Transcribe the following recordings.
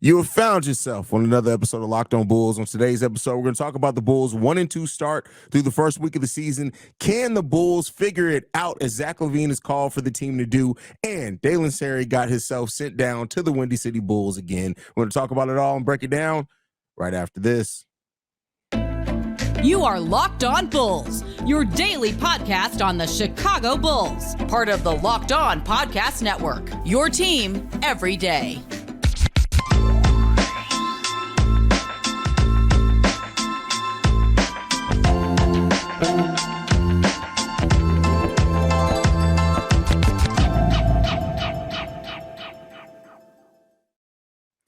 You have found yourself on another episode of Locked On Bulls. On today's episode, we're going to talk about the Bulls' 1-2 start through the first week of the season. Can the Bulls figure it out, as Zach LaVine has called for the team to do? And Dalen Terry got himself sent down to the Windy City Bulls again. We're going to talk about it all and break it down right after this. You are Locked On Bulls, your daily podcast on the Chicago Bulls, part of the Locked On Podcast Network, your team every day.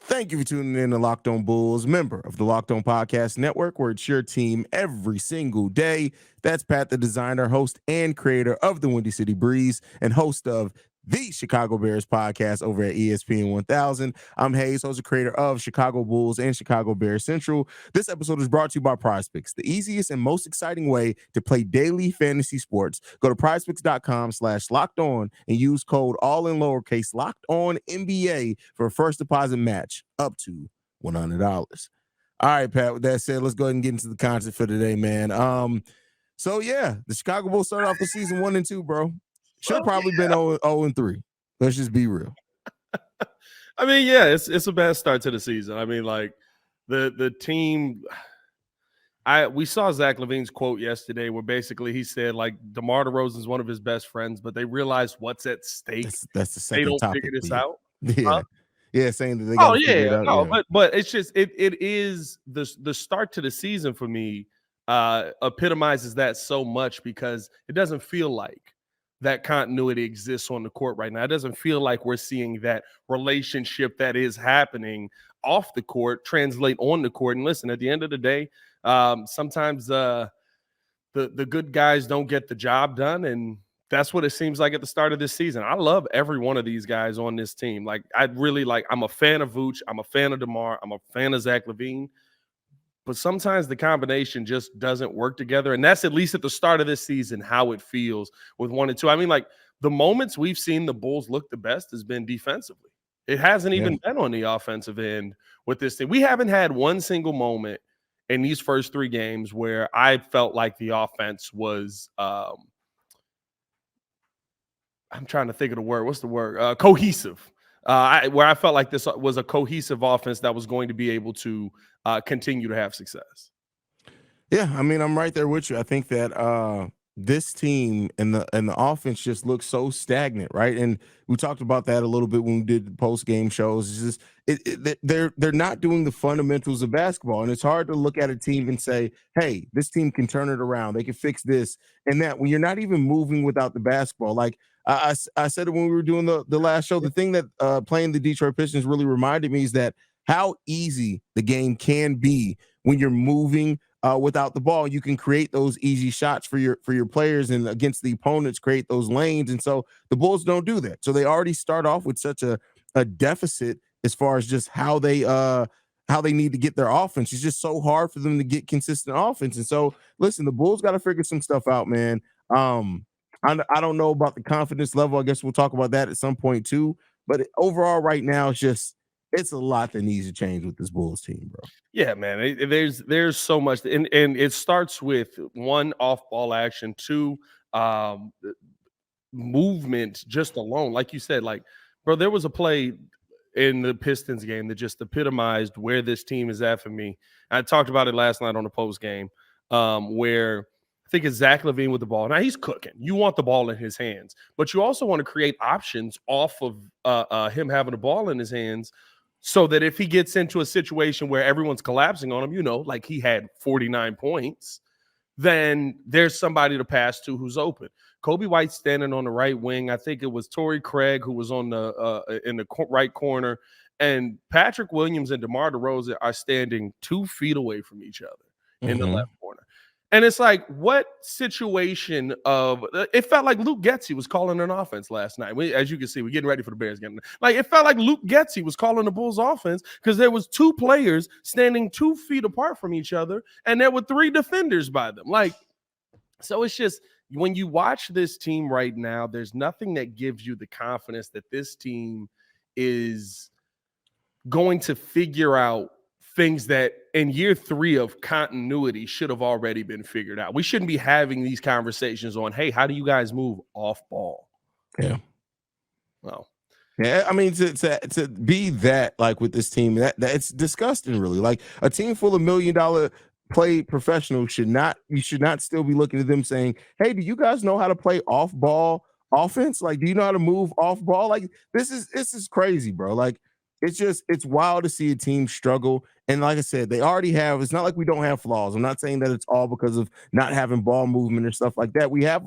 Thank you for tuning in to Locked On Bulls, member of the Locked On Podcast Network, where it's your team every single day. That's Pat the Designer, host and creator of the Windy City Breeze and host of the Chicago Bears podcast over at ESPN 1000. I'm Haize, host and creator of Chicago Bulls and Chicago Bears Central. This episode is brought to you by PrizePicks, the easiest and most exciting way to play daily fantasy sports. Go to prizepicks.com/lockedon and use code all in lowercase LOCKEDONNBA for a first deposit match up to $100. All right, Pat, with that said, let's go ahead and get into the content for today, man. So yeah, the Chicago Bulls started off the season 1-2, bro. Should have probably been 0-3. Let's just be real. I mean, yeah, it's a bad start to the season. I mean, like the team. We saw Zach LaVine's quote yesterday, where basically he said like DeMar DeRozan is one of his best friends, but they realize what's at stake. That's the second they don't topic. figure this out. Yeah, yeah, saying that they got to figure it out. No, yeah. but it's just it is the start to the season for me epitomizes that so much, because it doesn't feel like that continuity exists on the court right now. It doesn't feel like we're seeing that relationship that is happening off the court translate on the court. And listen, at the end of the day, sometimes the good guys don't get the job done, and that's what it seems like at the start of this season. I love every one of these guys on this team. Like, I'm a fan of Vooch. I'm a fan of DeMar. I'm a fan of Zach LaVine. But sometimes the combination just doesn't work together. And that's, at least at the start of this season, how it feels with 1 and 2. I mean, like, the moments we've seen the Bulls look the best has been defensively. It hasn't even been on the offensive end with this team. We haven't had one single moment in these first 3 games where I felt like the offense was I'm trying to think of the word. What's the word? Cohesive. Where I felt like this was a cohesive offense that was going to be able to continue to have success. Yeah, I mean, I'm right there with you. I think that this team and the offense just looks so stagnant, right? And we talked about that a little bit when we did the post-game shows. It's just they're not doing the fundamentals of basketball, and it's hard to look at a team and say, "Hey, this team can turn it around. They can fix this and that." When you're not even moving without the basketball, like I said it when we were doing the last show. The thing that playing the Detroit Pistons really reminded me is that how easy the game can be when you're moving without the ball. You can create those easy shots for your players, and against the opponents create those lanes. And so the Bulls don't do that. So they already start off with such a deficit as far as just how they need to get their offense. It's just so hard for them to get consistent offense. And so listen, the Bulls got to figure some stuff out, man. I don't know about the confidence level. I guess we'll talk about that at some point too. But overall, right now, it's a lot that needs to change with this Bulls team, bro. Yeah, man. There's so much, and it starts with 1, off-ball action, 2, movement just alone. Like you said, like, bro, there was a play in the Pistons game that just epitomized where this team is at for me. I talked about it last night on the post game, where I think it's Zach LaVine with the ball. Now, he's cooking. You want the ball in his hands, but you also want to create options off of him having the ball in his hands, so that if he gets into a situation where everyone's collapsing on him, like he had 49 points, then there's somebody to pass to who's open. Kobe White standing on the right wing. I think it was Torrey Craig who was on the in the right corner, and Patrick Williams and DeMar DeRozan are standing 2 feet away from each other in the left corner. And it's like, what situation of it felt like Luke Getsy was calling an offense last night. As you can see, we're getting ready for the Bears game. Like, it felt like Luke Getsy was calling the Bulls offense, because there was 2 players standing 2 feet apart from each other, and there were 3 defenders by them. Like, so it's just, when you watch this team right now, there's nothing that gives you the confidence that this team is going to figure out things that in year 3 of continuity should have already been figured out. We shouldn't be having these conversations on, hey, how do you guys move off ball? Yeah. Well, yeah, I mean, to be that, like, with this team, that it's disgusting, really. Like, a team full of $1 million play professionals should not still be looking at them saying, hey, do you guys know how to play off ball offense? Like, do you know how to move off ball? Like, this is crazy, bro. Like, it's wild to see a team struggle. And like I said, they already have, it's not like we don't have flaws. I'm not saying that it's all because of not having ball movement or stuff like that. We have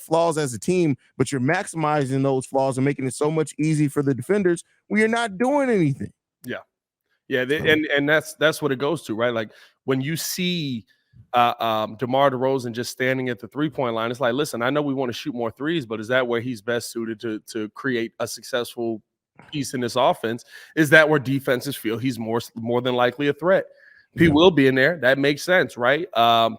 flaws as a team, but you're maximizing those flaws and making it so much easy for the defenders. We are not doing anything. Yeah. Yeah, and that's what it goes to, right? Like, when you see DeMar DeRozan just standing at the 3-point line, it's like, listen, I know we want to shoot more threes, but is that where he's best suited to create a successful piece in this offense? Is that where defenses feel he's more than likely a threat? He will be in there. That makes sense, right?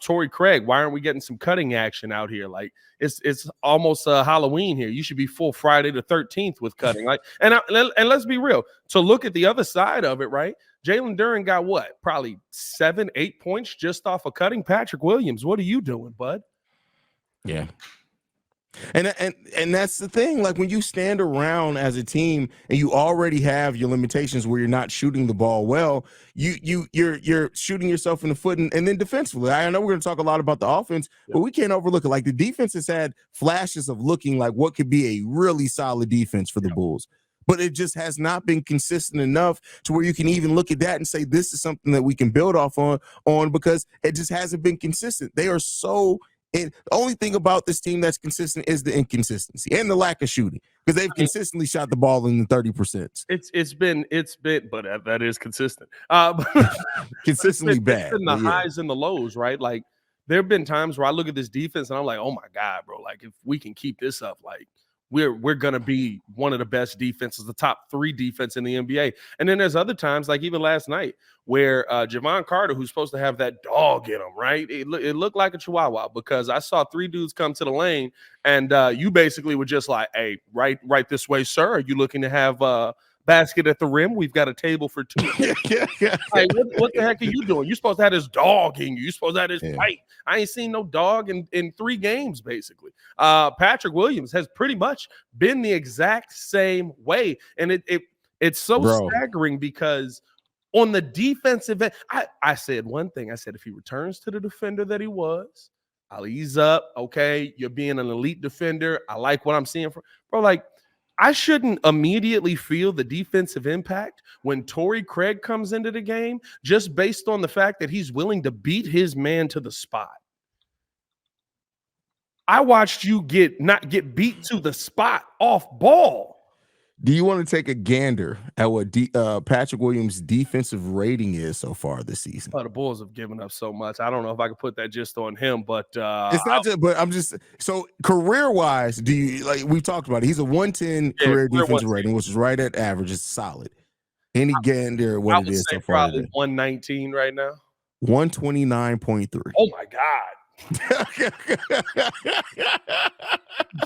Torrey Craig, why aren't we getting some cutting action out here? Like, it's almost Halloween here. You should be full Friday the 13th with cutting. Like, and let's be real. To look at the other side of it, right? Jalen Duren got what? Probably 7-8 points just off of cutting. Patrick Williams, what are you doing, bud? Yeah. And that's the thing. Like, when you stand around as a team and you already have your limitations where you're not shooting the ball well, you're shooting yourself in the foot. And then defensively, I know we're going to talk a lot about the offense, but we can't overlook it. Like, the defense has had flashes of looking like what could be a really solid defense for the Bulls, but it just has not been consistent enough to where you can even look at that and say this is something that we can build off on because it just hasn't been consistent. They are so. And the only thing about this team that's consistent is the inconsistency and the lack of shooting, because they've consistently shot the ball in the 30%. It's been, but that is consistent. Consistently bad. It's been the highs and the lows, right? Like, there have been times where I look at this defense and I'm like, oh my God, bro! Like, if we can keep this up, like, we're gonna be one of the best defenses, the top 3 defense in the NBA. And then there's other times, like even last night, where Javon Carter, who's supposed to have that dog in him, right? It looked like a chihuahua, because I saw 3 dudes come to the lane, and you basically were just like, hey, right this way, sir. Are you looking to have basket at the rim? We've got a table for 2. Like, what the heck are you doing? You're supposed to have this dog in you. You're supposed to have this fight. I ain't seen no dog in 3 games, basically. Patrick Williams has pretty much been the exact same way. And it's so staggering, because on the defensive end, I said one thing. I said, if he returns to the defender that he was, I'll ease up. Okay, you're being an elite defender. I like what I'm seeing from, bro. Like, I shouldn't immediately feel the defensive impact when Torrey Craig comes into the game, just based on the fact that he's willing to beat his man to the spot. I watched you not get beat to the spot off ball. Do you want to take a gander at what Patrick Williams' defensive rating is so far this season? Oh, the Bulls have given up so much. I don't know if I could put that just on him, but it's not just. But I'm just, so career-wise, do you, like, we've talked about it? He's a 110 career defensive rating, which is right at average. It's solid. Any gander what it is so far? Probably 119 right now. 129.3. Oh my God.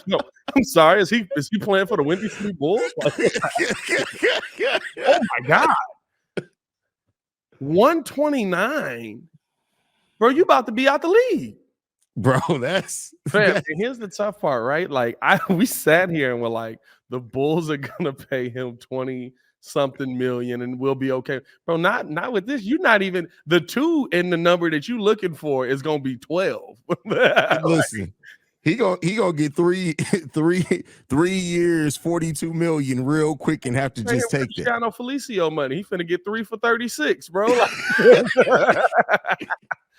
No, I'm sorry. Is he playing for the Windy City Bulls? Like, oh my God. 129. Bro, you about to be out the league. Bro, that's and here's the tough part, right? Like, we sat here and we're like, the Bulls are gonna pay him 20-something million and we'll be okay. Bro, not with this. You're not even, the 2 in the number that you're looking for is gonna be 12. Listen, he gonna get 3 years, 42 million real quick and have to just take that. Cristiano Felicio money. He finna get 3 for 36, bro. Like,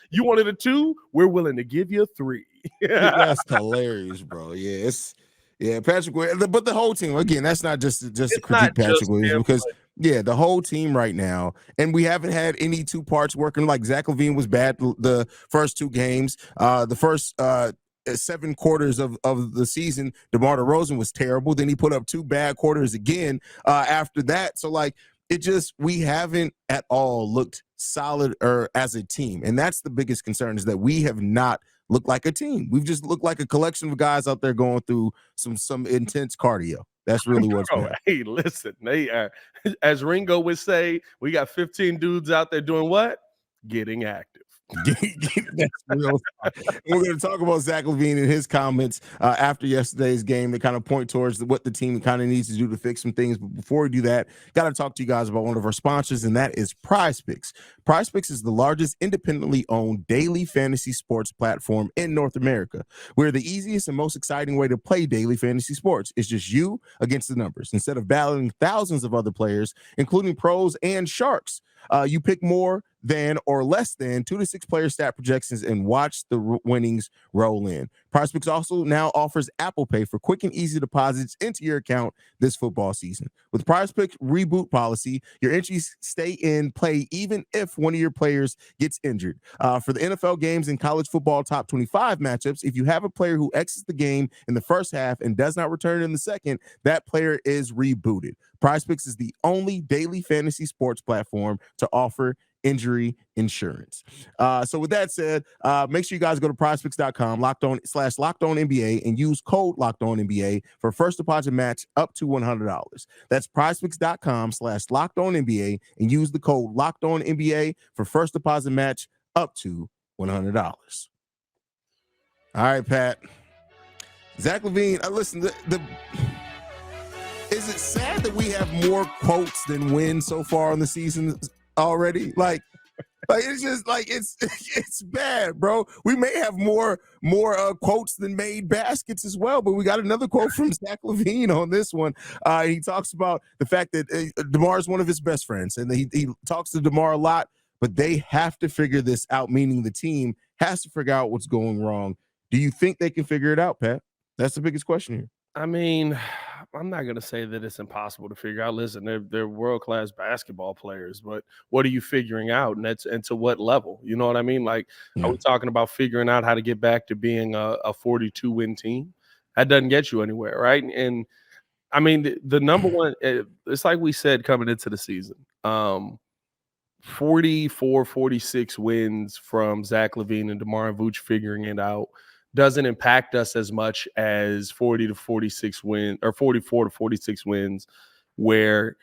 you wanted a 2? We're willing to give you a 3. That's hilarious, bro. Yeah, Patrick Williams, but the whole team, again, that's not just to critique Patrick Williams, because the whole team right now, and we haven't had any 2 parts working. Like, Zach LaVine was bad the first 2 games. The first 7 quarters of the season, DeMar DeRozan was terrible. Then he put up 2 bad quarters again after that. So, like, we haven't at all looked solid as a team. And that's the biggest concern, is that we have not look like a team. We've just looked like a collection of guys out there going through some intense cardio. That's really what's been happening. Hey, listen, they are, as Ringo would say, we got 15 dudes out there doing what? Getting active. That's real. We're going to talk about Zach LaVine and his comments after yesterday's game. They kind of point towards what the team kind of needs to do to fix some things. But before we do that, got to talk to you guys about one of our sponsors, and that is PrizePicks. PrizePicks is the largest independently owned daily fantasy sports platform in North America. We're the easiest and most exciting way to play daily fantasy sports. It's just you against the numbers. Instead of battling thousands of other players, including pros and sharks, you pick more than or less than 2 to 6 player stat projections and watch the winnings roll in. PrizePicks also now offers Apple Pay for quick and easy deposits into your account this football season. With PrizePicks reboot policy, your entries stay in play even if one of your players gets injured. For the NFL games and college football top 25 matchups, if you have a player who exits the game in the first half and does not return in the second, that player is rebooted. PrizePicks is the only daily fantasy sports platform to offer injury insurance. So with that said, make sure you guys go to prizepicks.com /LockedOnNBA and use code LockedOnNBA for first deposit match up to $100. That's prizepicks.com /LockedOnNBA and use the code LockedOnNBA for first deposit match up to $100. All right, Pat. Zach LaVine, listen, is it sad that we have more quotes than wins so far on the season already? Like it's just like it's bad, bro. We may have more quotes than made baskets as well, but we got another quote from Zach LaVine on this one. He talks about the fact that DeMar is one of his best friends, and he talks to DeMar a lot, but they have to figure this out, meaning the team has to figure out what's going wrong. Do you think they can figure it out, Pat? That's the biggest question here. I mean, I'm not going to say that it's impossible to figure out. Listen, they're world-class basketball players, but what are you figuring out? And to what level? You know what I mean? Like, Are we talking about figuring out how to get back to being a 42-win team? That doesn't get you anywhere, right? And I mean, the number one, it's like we said coming into the season, 44, 46 wins from Zach LaVine and DeMar Vooch figuring it out doesn't impact us as much as 40 to 46 wins or 44 to 46 wins where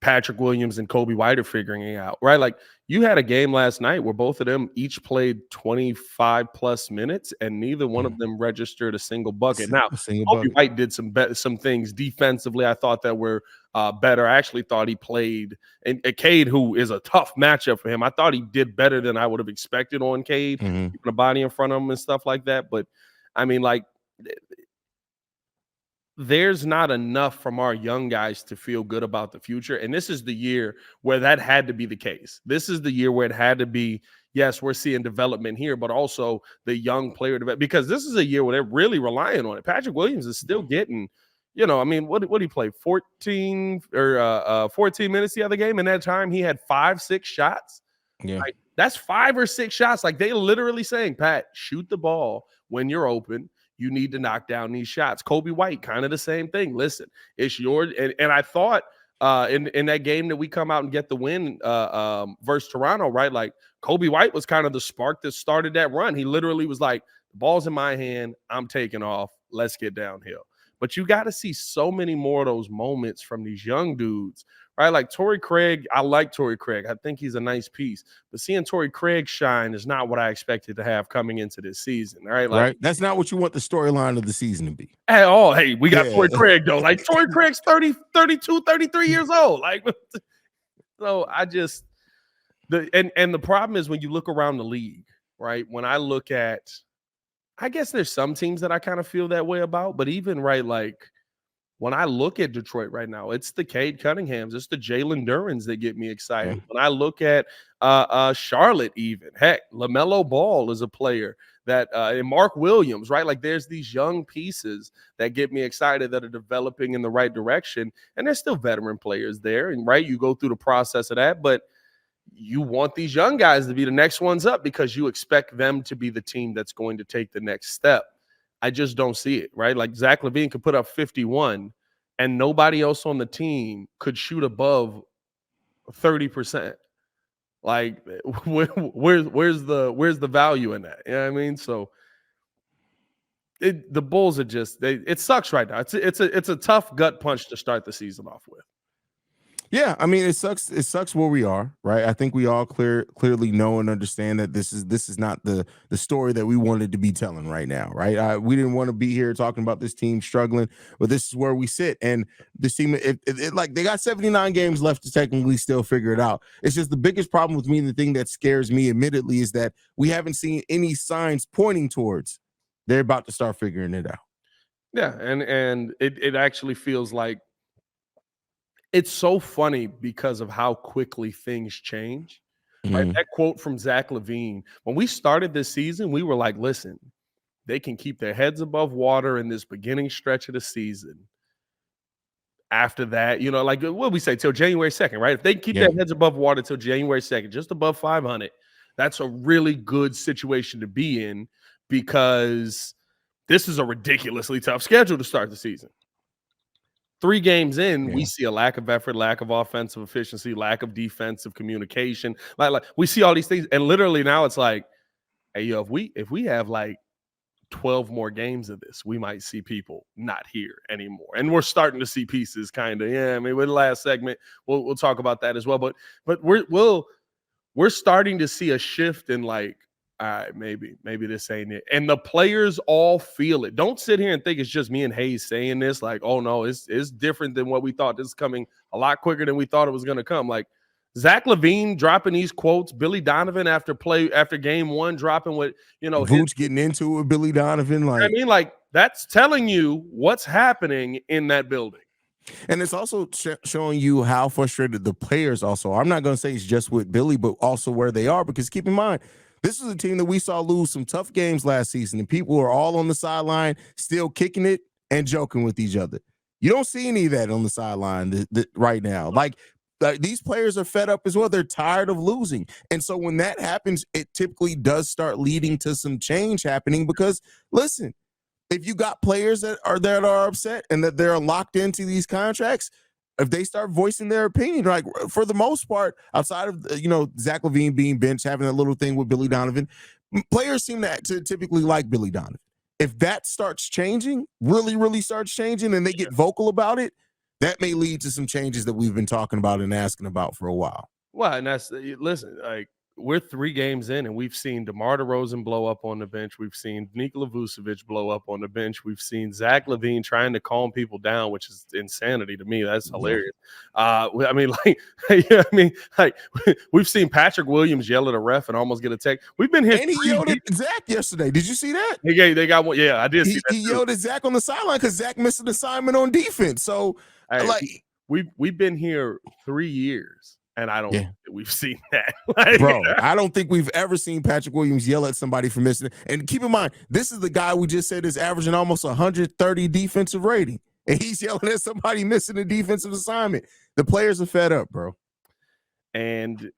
Patrick Williams and Kobe White are figuring it out, right? Like you had a game last night where both of them each played 25 plus minutes and neither one of them registered a single bucket. Now, Kobe White did some things defensively I thought that were better. I actually thought he played, and Cade, who is a tough matchup for him, I thought he did better than I would have expected on Cade, keeping a body in front of him and stuff like that. But I mean, like, there's not enough from our young guys to feel good about the future. And this is the year where that had to be the case. This is the year where it had to be, yes, we're seeing development here, but also the young player development, because this is a year where they're really relying on it. Patrick Williams is still getting, you know, I mean, what did he play? 14 minutes the other game. In that time, he had 5-6 shots. Yeah. Like, that's 5 or 6 shots. Like they literally saying, Pat, shoot the ball when you're open. You need to knock down these shots. Kobe White, kind of the same thing. Listen, it's yours. And I thought in that game that we come out and get the win versus Toronto, right? Like Kobe White was kind of the spark that started that run. He literally was like, the ball's in my hand. I'm taking off. Let's get downhill. But you got to see so many more of those moments from these young dudes, right? Like Torrey Craig, I like Torrey Craig. I think he's a nice piece. But seeing Torrey Craig shine is not what I expected to have coming into this season, right? Like, right. That's not what you want the storyline of the season to be. At all. Hey, we got Torrey Craig, though. Like, Torrey Craig's 30, 32, 33 years old. Like, so I just – the problem is when you look around the league, right, when I look at – I guess there's some teams that I kind of feel that way about, but even right, like when I look at Detroit right now, it's the Cade Cunninghams, it's the Jalen Durans that get me excited. Yeah. When I look at Charlotte, even heck, LaMelo Ball is a player that and Mark Williams, right? Like there's these young pieces that get me excited that are developing in the right direction, and there's still veteran players there, and right, you go through the process of that, but you want these young guys to be the next ones up because you expect them to be the team that's going to take the next step. I just don't see it, right? Like Zach LaVine could put up 51 and nobody else on the team could shoot above 30%. Like where's the value in that? You know what I mean? So the Bulls are just it sucks right now. It's a tough gut punch to start the season off with. Yeah, I mean, it sucks. It sucks where we are, right? I think we all clearly know and understand that this is not the story that we wanted to be telling right now, right? We didn't want to be here talking about this team struggling, but this is where we sit. And this team, like they got 79 games left to technically still figure it out. It's just the biggest problem with me, and the thing that scares me, admittedly, is that we haven't seen any signs pointing towards they're about to start figuring it out. Yeah, and it actually feels like. It's so funny because of how quickly things change. Right? That quote from Zach LaVine, when we started this season, we were like, listen, they can keep their heads above water in this beginning stretch of the season. After that, like what we say, till January 2nd, right? If they keep their heads above water till January 2nd, just above 500, that's a really good situation to be in, because this is a ridiculously tough schedule to start the season. 3 games in, we see a lack of effort, lack of offensive efficiency, lack of defensive communication. Like we see all these things, and literally now it's like, hey, yo, if we have like 12 more games of this, we might see people not here anymore. And we're starting to see pieces, kind of. Yeah, I mean, with the last segment, we'll talk about that as well. But we're starting to see a shift in like, all right, maybe this ain't it. And the players all feel it. Don't sit here and think it's just me and Haize saying this. Like, oh no, it's different than what we thought. This is coming a lot quicker than we thought it was going to come. Like Zach LaVine dropping these quotes, Billy Donovan after game 1 dropping what Vooch getting into it with Billy Donovan. Like, I mean, like that's telling you what's happening in that building. And it's also showing you how frustrated the players also are. I'm not going to say it's just with Billy, but also where they are, because keep in mind, this is a team that we saw lose some tough games last season, and people are all on the sideline still kicking it and joking with each other. You don't see any of that on the sideline right now. Like these players are fed up as well. They're tired of losing. And so when that happens, it typically does start leading to some change happening, because listen, if you got players that are upset and that they're locked into these contracts, if they start voicing their opinion, like for the most part, outside of Zach LaVine being benched, having that little thing with Billy Donovan, players seem to typically like Billy Donovan. If that starts changing, really starts changing, and they get vocal about it, that may lead to some changes that we've been talking about and asking about for a while. Well, and listen, like we're 3 games in, and we've seen DeMar DeRozan blow up on the bench. We've seen Nikola Vucevic blow up on the bench. We've seen Zach LaVine trying to calm people down, which is insanity to me. That's hilarious. I mean, we've seen Patrick Williams yell at a ref and almost get a tech. We've been here. And he yelled at Zach yesterday. Did you see that? They got one. Yeah, I did see that. He yelled at Zach on the sideline because Zach missed an assignment on defense. So, we've been here 3 years. And I don't think we've seen that. Bro, I don't think we've ever seen Patrick Williams yell at somebody for missing it. And keep in mind, this is the guy we just said is averaging almost 130 defensive rating. And he's yelling at somebody missing a defensive assignment. The players are fed up, bro. And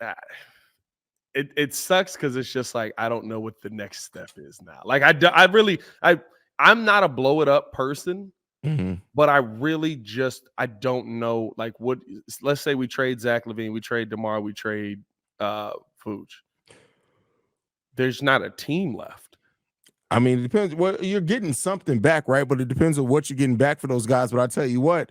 it sucks because it's just like, I don't know what the next step is now. Like, I'm not a blow it up person. Mm-hmm. But I really I don't know, like, what, let's say we trade Zach LaVine, we trade DeMar, we trade Vooch. There's not a team left. I mean, it depends. Well, you're getting something back, right? But it depends on what you're getting back for those guys. But I tell you what,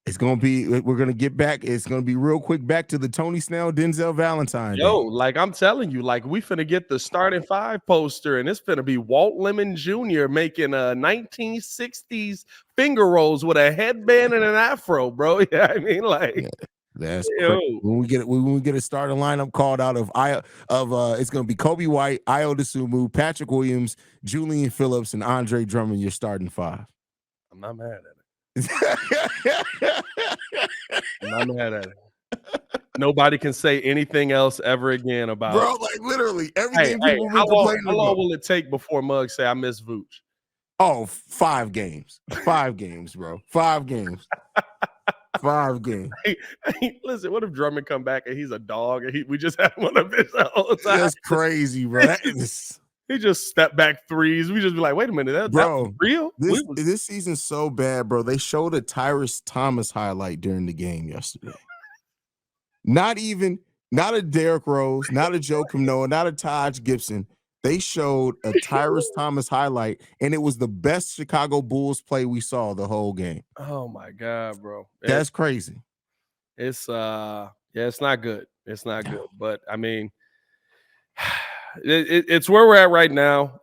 it's going to be, we're going to get back. It's going to be real quick back to the Tony Snell, Denzel Valentine. Yo, like I'm telling you, like we finna get the starting 5 poster, and it's finna be Walt Lemon Jr. making 1960s finger rolls with a headband and an afro, bro. Yeah, I mean, like that's crazy. When we get a starting lineup called out of it's going to be Kobe White, Ayo Dosunmu, Patrick Williams, Julian Phillips, and Andre Drummond. Your starting 5. I'm not mad at it. I'm not mad at it. Nobody can say anything else ever again about bro. Like literally everything. How long will it take before Muggs say I miss Vooch? Oh, 5 games. 5 games, bro. 5 games. 5 games. Hey, listen, what if Drummond come back and he's a dog and we just had one of his all the time? That's crazy, bro. That is. He just step back threes. We just be like, wait a minute, that was real? This season's so bad, bro. They showed a Tyrus Thomas highlight during the game yesterday. Not a Derrick Rose, not a Joe Noah, not a Taj Gibson. They showed a Tyrus Thomas highlight, and it was the best Chicago Bulls play we saw the whole game. Oh my God, bro. That's crazy. It's it's not good. It's not good. But I mean, it's where we're at right now.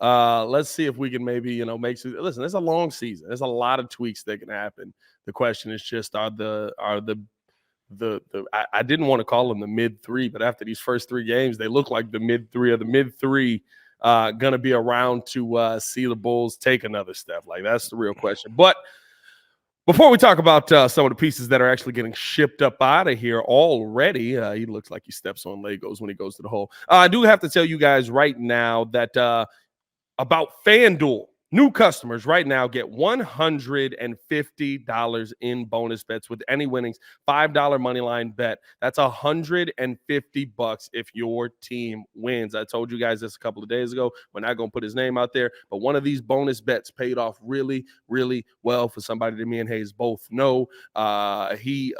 Let's see if we can maybe, make some. Listen, it's a long season. There's a lot of tweaks that can happen. The question is just I didn't want to call them the mid three, but after these first 3 games, they look like the mid three. Or the mid three going to be around to see the Bulls take another step? Like, that's the real question. But before we talk about some of the pieces that are actually getting shipped up out of here already, he looks like he steps on Legos when he goes to the hole. I do have to tell you guys right now that about FanDuel. New customers right now get $150 in bonus bets with any winnings $5 moneyline bet. That's $150 if your team wins. I told you guys this a couple of days ago. We're not going to put his name out there, but one of these bonus bets paid off really, really well for somebody that me and Haize both know. He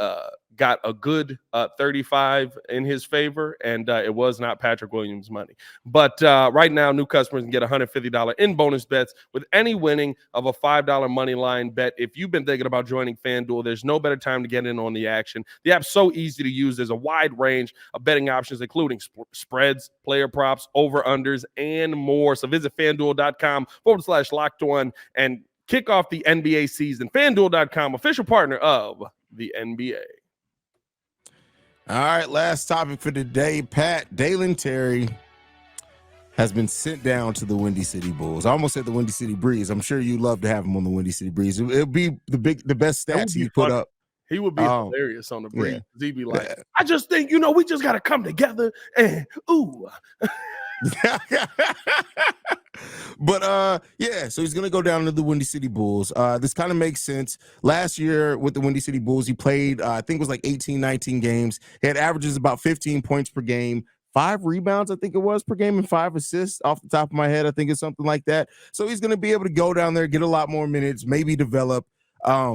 got a good 35 in his favor, and it was not Patrick Williams' money. But right now, new customers can get $150 in bonus bets with any winning of a $5 money line bet. If you've been thinking about joining FanDuel, there's no better time to get in on the action. The app's so easy to use. There's a wide range of betting options, including spreads, player props, over-unders, and more. So visit FanDuel.com/locked-on and kick off the NBA season. FanDuel.com, official partner of the NBA. All right, last topic for today, Pat. Dalen Terry has been sent down to the Windy City Bulls. I almost said the Windy City Breeze. I'm sure you'd love to have him on the Windy City Breeze. It'll be the best stats he put up. He would be hilarious on the Breeze. Yeah. He'd be like, I just think, we just got to come together and ooh. But so he's gonna go down to the Windy City Bulls. This kind of makes sense. Last year with the Windy City Bulls, he played I think it was like 18, 19 games. He had averages about 15 points per game, 5 rebounds, I think it was per game, and 5 assists off the top of my head. I think it's something like that. So he's gonna be able to go down there, get a lot more minutes, maybe develop. I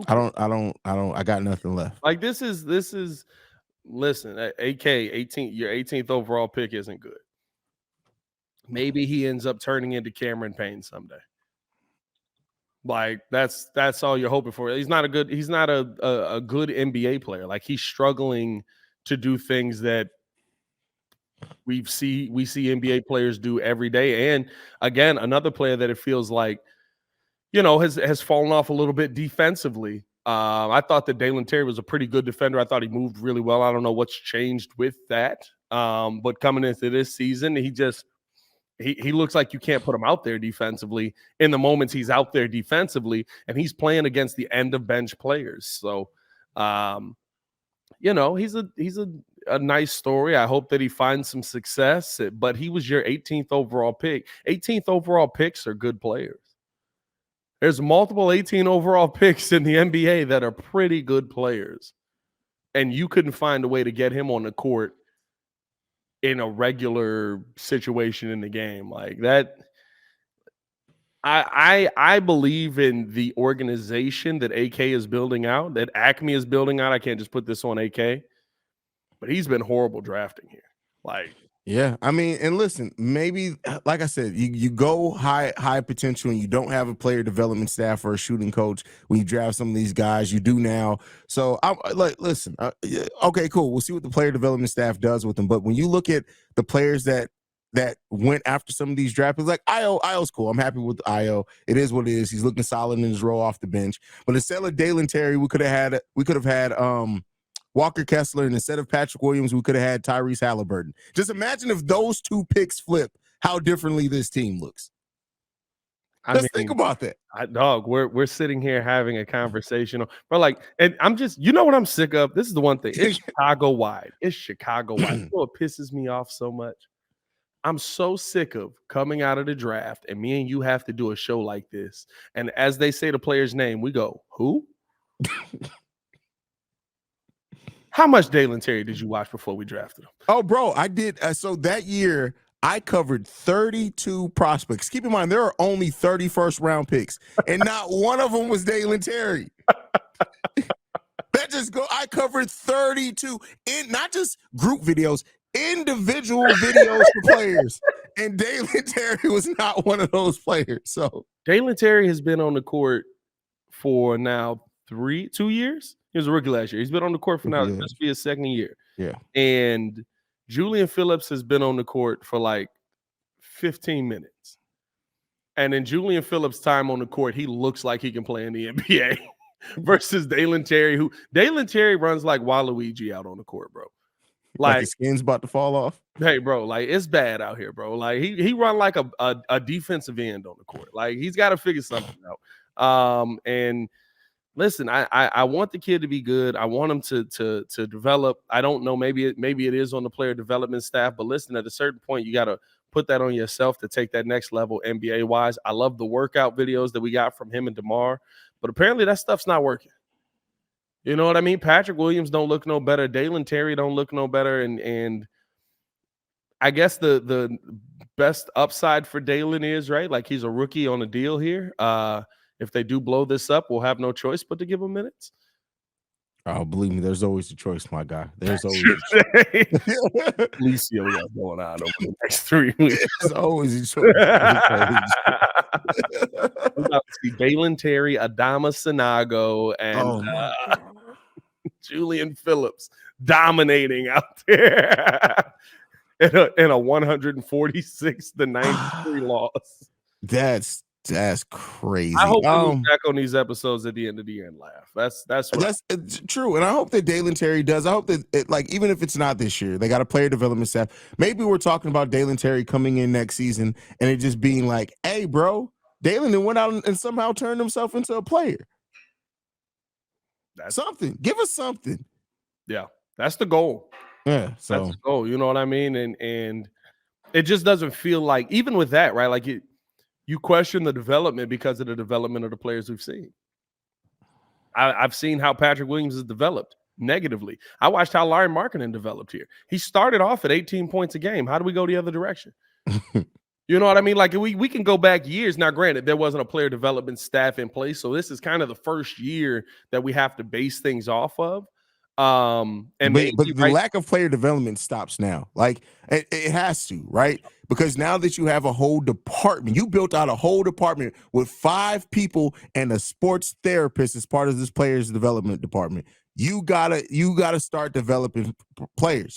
got nothing left. Like this is listen, AK 18, your 18th overall pick isn't good. Maybe he ends up turning into Cameron Payne someday. Like that's all you're hoping for. He's not a good NBA player. Like, he's struggling to do things that we see NBA players do every day. And again, another player that it feels like, has fallen off a little bit defensively. I thought that Dalen Terry was a pretty good defender. I thought he moved really well. I don't know what's changed with that. But coming into this season, he looks like you can't put him out there defensively in the moments he's out there defensively, and he's playing against the end of bench players. So, he's a nice story. I hope that he finds some success, but he was your 18th overall pick. 18th overall picks are good players. There's multiple 18 overall picks in the NBA that are pretty good players, and you couldn't find a way to get him on the court in a regular situation in the game like that. I believe in the organization that AK is building out, that Acme is building out. I can't just put this on AK, but he's been horrible drafting here. Like, yeah, I mean, and listen, maybe, like I said, you go high potential and you don't have a player development staff or a shooting coach when you draft some of these guys. You do now. So I'm like, listen, okay, cool. We'll see what the player development staff does with them. But when you look at the players that went after some of these drafts, like Io's cool. I'm happy with Io. It is what it is. He's looking solid in his role off the bench. But instead of Dalen Terry, we could have had Walker Kessler, and instead of Patrick Williams, we could have had Tyrese Halliburton. Just imagine if those 2 picks flip, how differently this team looks. Think about that. We're sitting here having a conversation, but like, and I'm just, what I'm sick of? This is the one thing. It's Chicago-wide. It's Chicago-wide. It pisses me off so much. I'm so sick of coming out of the draft, and me and you have to do a show like this. And as they say the player's name, we go, who? How much Dalen Terry did you watch before we drafted him? Oh, bro, I did. So that year, I covered 32 prospects. Keep in mind, there are only 30 first-round picks, and not one of them was Dalen Terry. I covered 32, in not just group videos, individual videos for players, and Dalen Terry was not one of those players. So Dalen Terry has been on the court for now 2 years. He was a rookie last year. He's been on the court for now. This will be his second year. Yeah. And Julian Phillips has been on the court for like 15 minutes. And in Julian Phillips' time on the court, he looks like he can play in the NBA versus Dalen Terry, who Dalen Terry runs like Waluigi out on the court, bro. Like his skin's about to fall off. Hey, bro, like it's bad out here, bro. Like he run like a defensive end on the court. Like he's got to figure something out. And listen, I want the kid to be good. I want him to develop. I don't know, maybe it is on the player development staff, but listen, at a certain point, you got to put that on yourself to take that next level NBA wise. I love the workout videos that we got from him and DeMar, but apparently that stuff's not working. You know what I mean? Patrick Williams don't look no better. Dalen Terry don't look no better. And I guess the best upside for Dalen is, right, like he's a rookie on a deal here. If they do blow this up, we'll have no choice but to give him minutes. Oh, believe me, there's always a choice, my guy. There's always a choice. At least we got going on over the next 3 weeks. There's always a choice. We're about to see Dalen Terry, Adama Sanago, and Julian Phillips dominating out there in a 146-93 loss. That's crazy. I hope we look back on these episodes at the end of the year and laugh. That's true. And I hope that Dalen Terry does. I hope that like even if it's not this year, they got a player development staff. Maybe we're talking about Dalen Terry coming in next season and it just being like, hey, bro, Dalen went out and somehow turned himself into a player. That's something. Give us something. Yeah, that's the goal. Yeah, so that's the goal. You know what I mean? And it just doesn't feel like, even with that, right? Like you question the development because of the development of the players we've seen. I've seen how Patrick Williams has developed negatively. I watched how Larry Markkinen developed here. He started off at 18 points a game. How do we go the other direction? You know what I mean? Like we can go back years. Now, granted, there wasn't a player development staff in place, so this is kind of the first year that we have to base things off of. But the lack of player development stops now. Like it has to, right? Because now that you have a whole department, you built out a whole department with 5 people and a sports therapist as part of this players development department. You gotta start developing players.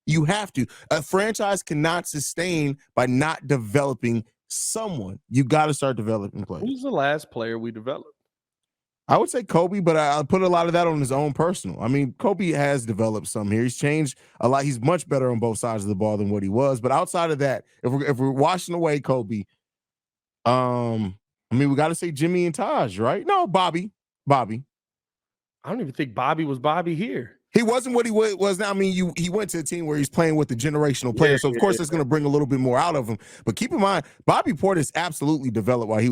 You have to. A franchise cannot sustain by not developing someone. You got to start developing players. Who's the last player we developed? I would say Kobe, but I put a lot of that on his own personal. I mean, Kobe has developed some here. He's changed a lot. He's much better on both sides of the ball than what he was. But outside of that, if we're washing away Kobe, I mean, we got to say Jimmy and Taj, right? No, Bobby. I don't even think Bobby was Bobby here. He wasn't what he was now. I mean, he went to a team where he's playing with the generational players, so of course that's going to bring a little bit more out of him. But keep in mind, Bobby Portis absolutely developed while he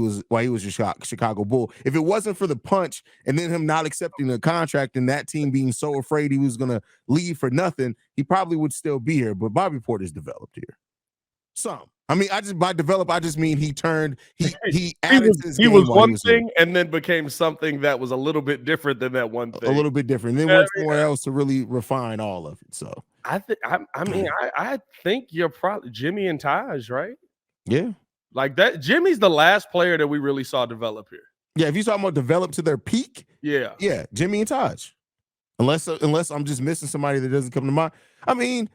was a Chicago Bull. If it wasn't for the punch and then him not accepting the contract and that team being so afraid he was going to leave for nothing, he probably would still be here. But Bobby Portis developed here. Some. I mean, I just mean he turned. He added to his game. He was one thing and then became something that was a little bit different than that one thing. A little bit different. Then went somewhere else to really refine all of it. So I think you're probably Jimmy and Taj, right? Yeah, like that. Jimmy's the last player that we really saw develop here. Yeah, if you're talking about develop to their peak, yeah, Jimmy and Taj. Unless I'm just missing somebody that doesn't come to mind. I mean,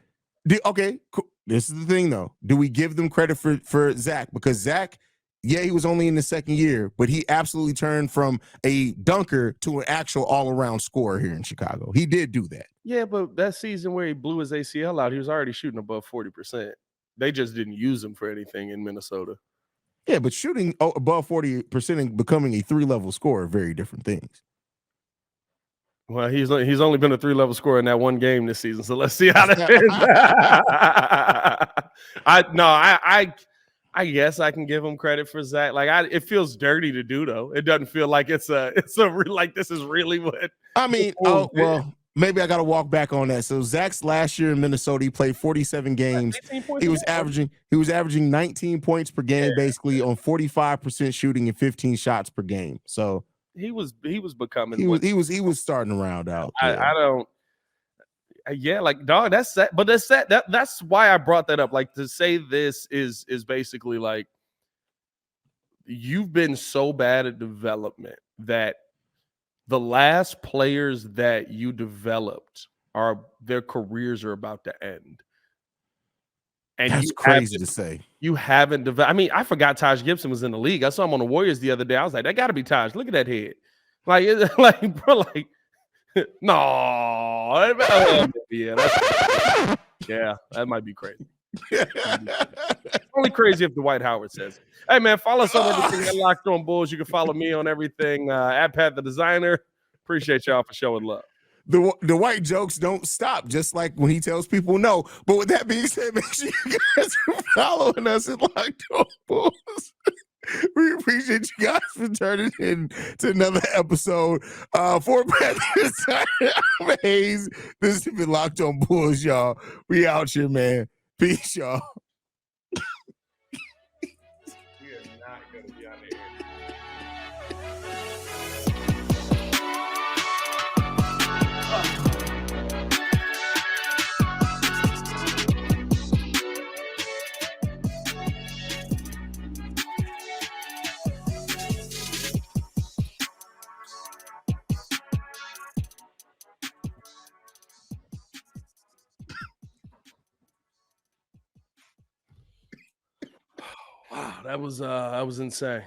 okay, cool. This is the thing, though. Do we give them credit for Zach? Because Zach, he was only in the second year, but he absolutely turned from a dunker to an actual all-around scorer here in Chicago. He did do that. Yeah, but that season where he blew his ACL out, he was already shooting above 40%. They just didn't use him for anything in Minnesota. Yeah, but shooting above 40% and becoming a 3-level scorer are very different things. Well, he's only been a 3-level scorer in that one game this season, so let's see how that is. I guess I can give him credit for Zach. Like it feels dirty to do though. It doesn't feel like it's like this is really what. I mean, maybe I got to walk back on that. So Zach's last year in Minnesota, he played 47 games. He was averaging 19 points per game, basically on 45% shooting and 15 shots per game. So. He was becoming. He was starting to round out. yeah, like dog, that's that. But that's why I brought that up. Like to say this is basically like you've been so bad at development that the last players that you developed their careers are about to end. And That's crazy to say. You haven't developed. I mean, I forgot Taj Gibson was in the league. I saw him on the Warriors the other day. I was like, that got to be Taj. Look at that head. Like, bro, like, no. Yeah, that might be crazy. Only crazy if Dwight Howard says. Hey, man, follow us on everything at Locked On Bulls. You can follow me on everything at Pat the Designer. Appreciate y'all for showing love. The white jokes don't stop, just like when he tells people no. But with that being said, make sure you guys are following us at Locked On Bulls. We appreciate you guys for turning in to another episode. For Pat the Designer, I'm Haize. This has been Locked On Bulls, y'all. We out here, man. Peace, y'all. We are not going to be on the air. Wow, that was insane.